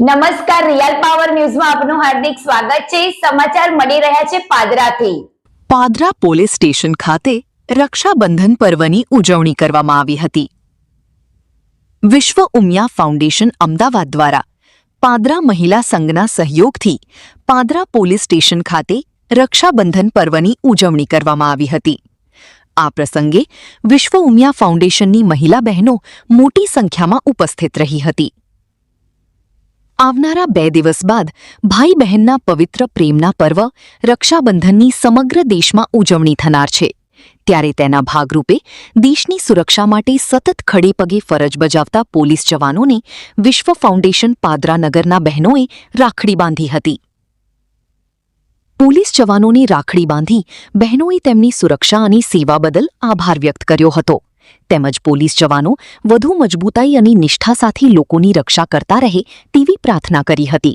નમસ્કાર, real power ન્યૂઝમાં આપનું હાર્દિક સ્વાગત છે। સમાચાર મળી રહ્યા છે પાદરાથી। પાદરા પોલીસ સ્ટેશન ખાતે રક્ષાબંધન પર્વની ઉજવણી કરવામાં આવી હતી। વિશ્વ ઉમિયા ફાઉન્ડેશન અમદાવાદ દ્વારા પાદરા મહિલા સંઘના સહયોગથી પાદરા પોલીસ સ્ટેશન ખાતે રક્ષાબંધન પર્વની ઉજવણી કરવામાં આવી હતી। આ પ્રસંગે વિશ્વ ઉમિયા ફાઉન્ડેશનની મહિલા બહેનો મોટી સંખ્યામાં ઉપસ્થિત રહી હતી। આવનારા 2 દિવસ બાદ ભાઈ બહેનના પવિત્ર પ્રેમના પર્વ રક્ષાબંધનની સમગ્ર દેશમાં ઉજવણી થનાર છે, ત્યારે તેના ભાગરૂપે દેશની સુરક્ષા માટે સતત ખડે પગે ફરજ બજાવતા પોલીસ જવાનોને વિશ્વ ફાઉન્ડેશન પાદરા નગરના બહેનોએ રાખડી બાંધી હતી। પોલીસ જવાનોને રાખડી બાંધી બહેનોએ તેમની સુરક્ષા અને સેવા બદલ આભાર વ્યક્ત કર્યો હતો, તેમજ પોલીસ જવાનો વધુ મજબૂતાઈ અને નિષ્ઠા સાથે લોકોની રક્ષા કરતા રહે તેવી પ્રાર્થના કરી હતી।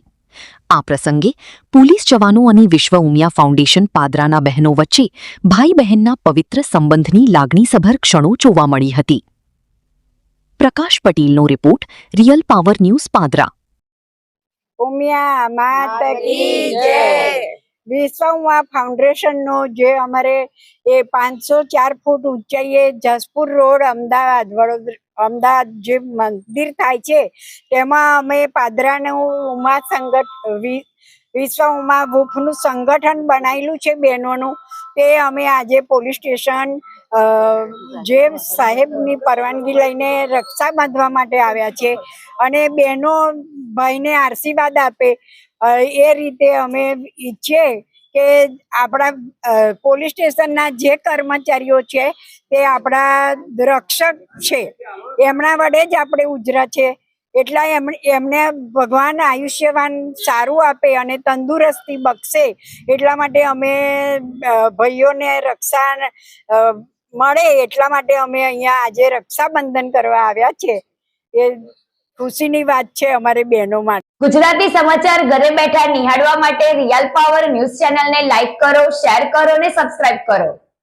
આ પ્રસંગે પોલીસ જવાનો અને વિશ્વ ઉમિયા ફાઉન્ડેશન પાદરાના બહેનો વચ્ચે ભાઈ બહેનના પવિત્ર સંબંધની લાગણીસભર ક્ષણો જોવા મળી હતી। પ્રકાશ પટેલનો report, real power news Padra. Umiya માત કી જય। વિશ્વ ઉમિયા ફાઉન્ડેશનનો જે અમારે એ 504 ફૂટ ઊંચાઈએ જસપુર રોડ અમદાવાદ જે મંદિર થાય છે તેમાં અમે પાદરાનું વિશ્વ ઉમા ગ્રુપનું સંગઠન બનાવેલું છે બહેનોનું। તે અમે આજે પોલીસ સ્ટેશન જે સાહેબની પરવાનગી લઈને રક્ષા બાંધવા માટે આવ્યા છે અને બહેનો ભાઈને આશીર્વાદ આપે એ રીતે અમે ઈચ્છીએ કે આપણા પોલીસ સ્ટેશનના જે કર્મચારીઓ છે તે આપણા રક્ષક છે, એમના વડે જ આપણે ઉજરા છે, એટલા એમને ભગવાન આયુષ્યવાન સારું આપે અને તંદુરસ્તી બક્ષે એટલા માટે અમે ભાઈઓને રક્ષા મળે એટલા માટે અમે અહીંયા આજે રક્ષાબંધન કરવા આવ્યા છે। એ ખુશીની વાત છે અમારે બહેનો માટે। ગુજરાતી સમાચાર ઘરે બેઠા નિહાળવા માટે રિયલ પાવર ન્યૂઝ ચેનલને લાઈક કરો, શેર કરો અને સબસ્ક્રાઇબ કરો।